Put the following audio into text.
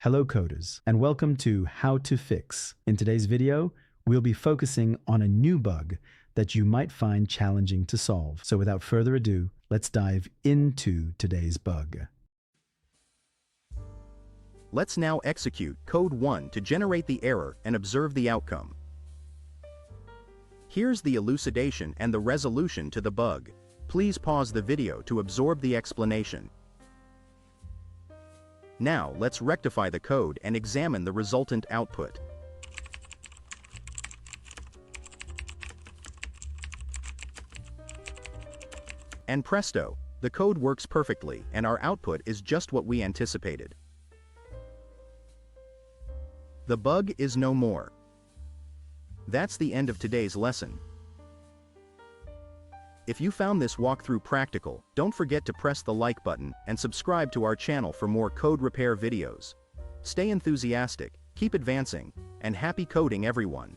Hello coders, and welcome to How to Fix. In today's video, we'll be focusing on a new bug that you might find challenging to solve. So without further ado, let's dive into today's bug. Let's now execute code 1 to generate the error and observe the outcome. Here's the elucidation and the resolution to the bug. Please pause the video to absorb the explanation. Now let's rectify the code and examine the resultant output. And presto, the code works perfectly and our output is just what we anticipated. The bug is no more. That's the end of today's lesson. If you found this walkthrough practical, don't forget to press the like button and subscribe to our channel for more code repair videos. Stay enthusiastic, keep advancing, and happy coding everyone.